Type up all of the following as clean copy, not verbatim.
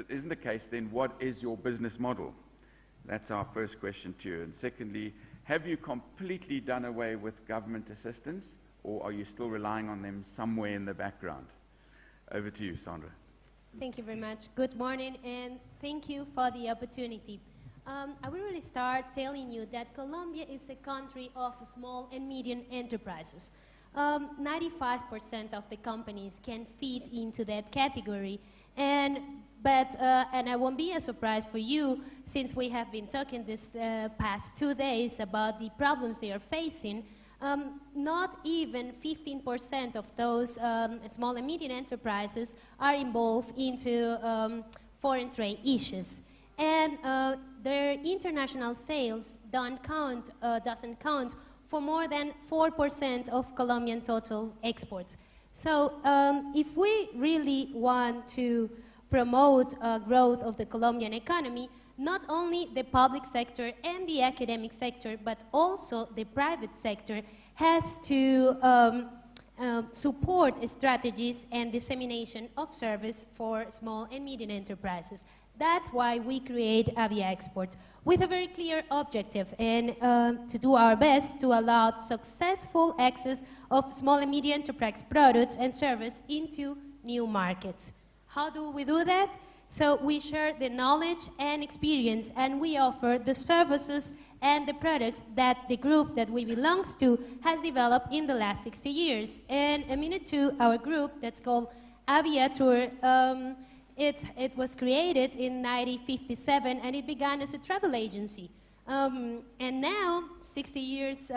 isn't the case, then what is your business model? That's our first question to you. And secondly, have you completely done away with government assistance, or are you still relying on them somewhere in the background? Over to you, Sandra. Thank you very much. Good morning, and thank you for the opportunity. I will really start telling you that Colombia is a country of small and medium enterprises. 95% of the companies can fit into that category, and I won't be a surprise for you, since we have been talking this past 2 days about the problems they are facing. Not even 15% of those small and medium enterprises are involved into foreign trade issues. And their international sales doesn't count for more than 4% of Colombian total exports. So if we really want to promote growth of the Colombian economy, not only the public sector and the academic sector, but also the private sector has to support strategies and dissemination of service for small and medium enterprises. That's why we create Avia Export, with a very clear objective, and to do our best to allow successful access of small and medium enterprise products and service into new markets. How do we do that? So we share the knowledge and experience, and we offer the services and the products that the group that we belong to has developed in the last 60 years. And a minute to our group that's called Aviatur. It was created in 1957, and it began as a travel agency. And now, 60 years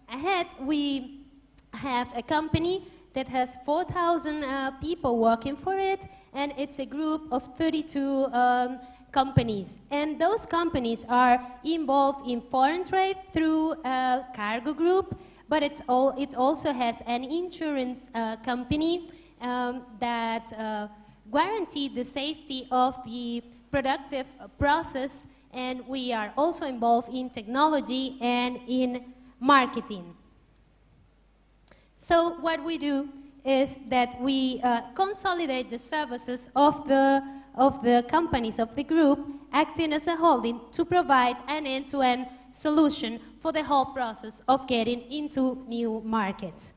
ahead, we have a company that has 4,000 people working for it, and it's a group of 32 companies. And those companies are involved in foreign trade through a cargo group, but it also has an insurance company that guarantee the safety of the productive process, and we are also involved in technology and in marketing. So what we do is that we consolidate the services of the companies of the group, acting as a holding to provide an end-to-end solution for the whole process of getting into new markets.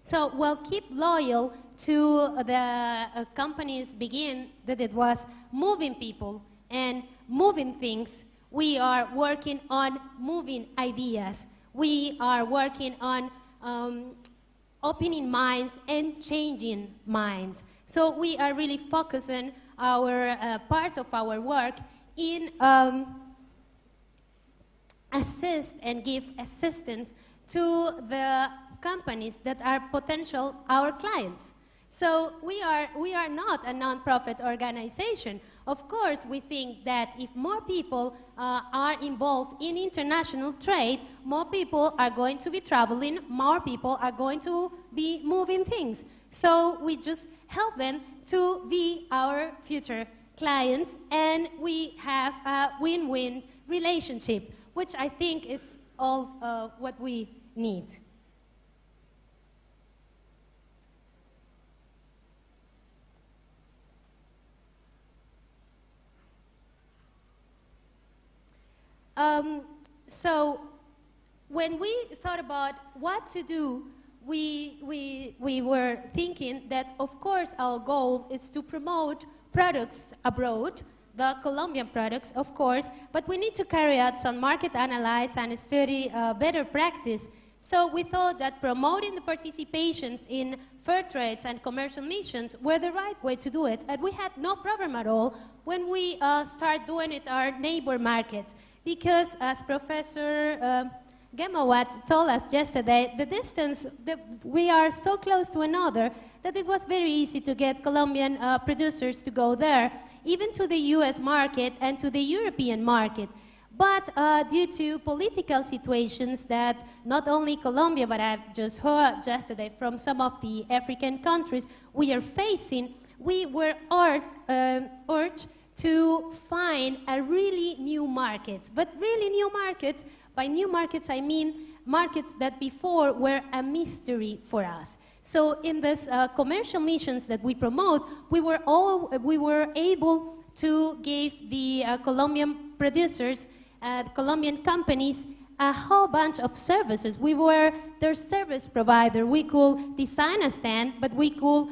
So we'll keep loyal to the company's begin that it was moving people and moving things. We are working on moving ideas. We are working on opening minds and changing minds. So we are really focusing our part of our work in assist and give assistance to the companies that are potential our clients. So we are not a non-profit organization. Of course, we think that if more people are involved in international trade, more people are going to be traveling, more people are going to be moving things. So we just help them to be our future clients, and we have a win-win relationship, which I think it's all what we need. So when we thought about what to do, we were thinking that, of course, our goal is to promote products abroad, the Colombian products, of course, but we need to carry out some market analysis and study better practice. So we thought that promoting the participations in fair trades and commercial missions were the right way to do it, and we had no problem at all when we start doing it our neighbor markets. Because as Professor Gemawat told us yesterday, the distance, we are so close to another that it was very easy to get Colombian producers to go there, even to the US market and to the European market. But due to political situations that not only Colombia, but I've just heard yesterday from some of the African countries we are facing, we were urged to find a really new markets. But really new markets, by new markets I mean markets that before were a mystery for us. So in this commercial missions that we promote, we were able to give the Colombian producers, Colombian companies, a whole bunch of services. We were their service provider. We could design a stand, but we could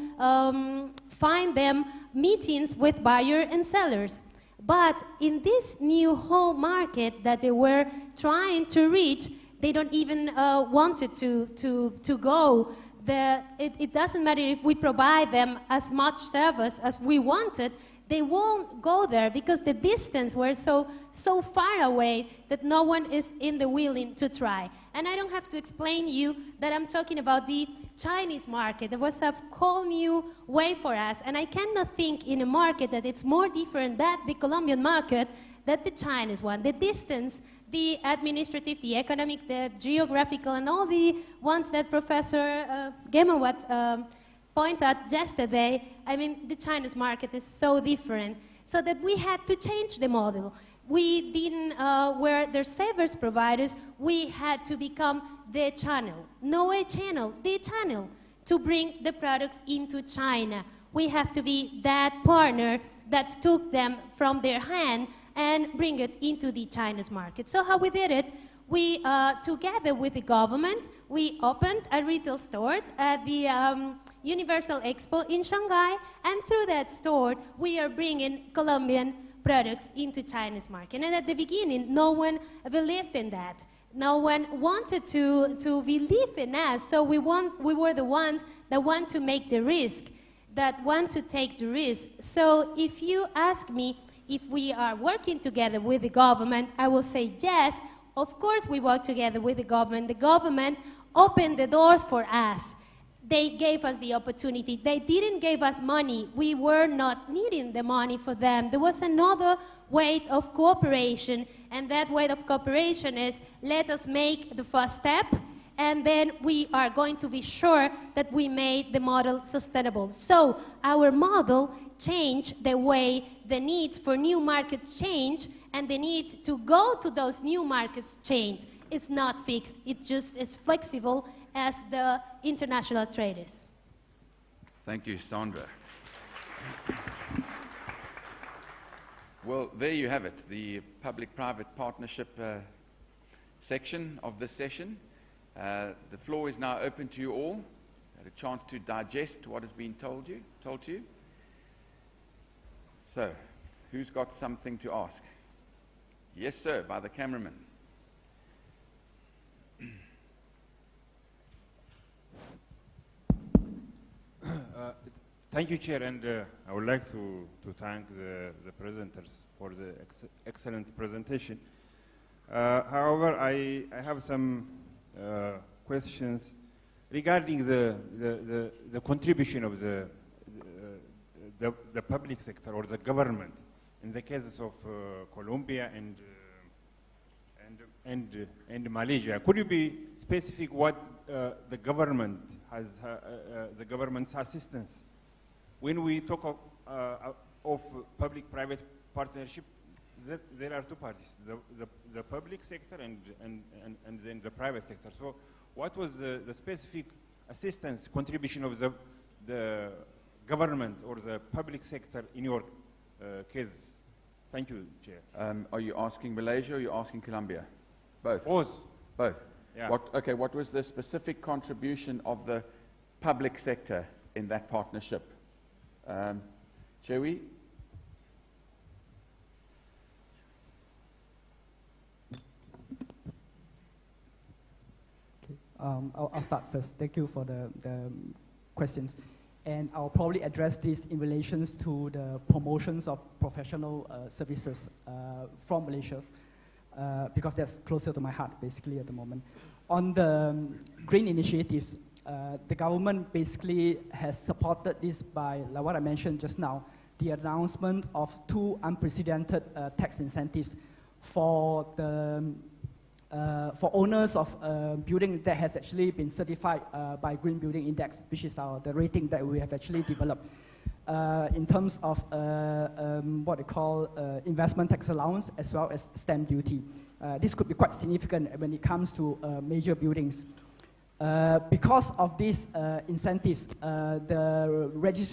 find them meetings with buyers and sellers. But in this new whole market that they were trying to reach, they don't even wanted to go. It doesn't matter if we provide them as much service as we wanted, they won't go there because the distance were so far away that no one is willing to try. And I don't have to explain you that I'm talking about the Chinese market. It was a whole new way for us, and I cannot think in a market that it's more different than the Colombian market than the Chinese one. The distance, the administrative, the economic, the geographical, and all the ones that Professor Gemawat pointed out yesterday, I mean, the Chinese market is so different, so that we had to change the model. We didn't, where their service providers, we had to become the channel. No a channel, the channel to bring the products into China. We have to be that partner that took them from their hand and bring it into the Chinese market. So how we did it, we, together with the government, we opened a retail store at the Universal Expo in Shanghai, and through that store, we are bringing Colombian products into Chinese market. And at the beginning, no one believed in that. No one wanted to believe in us, so we were the ones that want to make the risk, that want to take the risk. So if you ask me if we are working together with the government, I will say yes. Of course we work together with the government. The government opened the doors for us. They gave us the opportunity. They didn't give us money. We were not needing the money for them. There was another way of cooperation, and that way of cooperation is, let us make the first step, and then we are going to be sure that we made the model sustainable. So our model changed the way the needs for new markets change, and the need to go to those new markets change. It's not fixed. It just is flexible as the international trade is. Thank you, Sandra. Well, there you have it, the public-private partnership section of this session. The floor is now open to you all. Had a chance to digest what has been told to you. So, who's got something to ask? Yes, sir, by the cameraman. Thank you, Chair, and I would like to thank the presenters for the excellent presentation. However, I have some questions regarding the contribution of the public sector or the government in the cases of Colombia and Malaysia. Could you be specific what the government has, the government's assistance? When we talk of public-private partnership, there are two parties, the public sector and then the private sector. So what was the specific assistance contribution of the government or the public sector in your case? Thank you, Chair. Are you asking Malaysia or are you asking Colombia? Both? Both. Yeah. What was the specific contribution of the public sector in that partnership? Shall we? Okay. I'll start first. Thank you for the questions. And I'll probably address this in relation to the promotions of professional services from Malaysia, because that's closer to my heart, basically, at the moment. On the green initiatives, the government basically has supported this by, like what I mentioned just now, the announcement of 2 unprecedented tax incentives for the for owners of building that has actually been certified by Green Building Index, which is the rating that we have actually developed in terms of what they call investment tax allowance as well as stamp duty. This could be quite significant when it comes to major buildings. Because of these incentives, the registration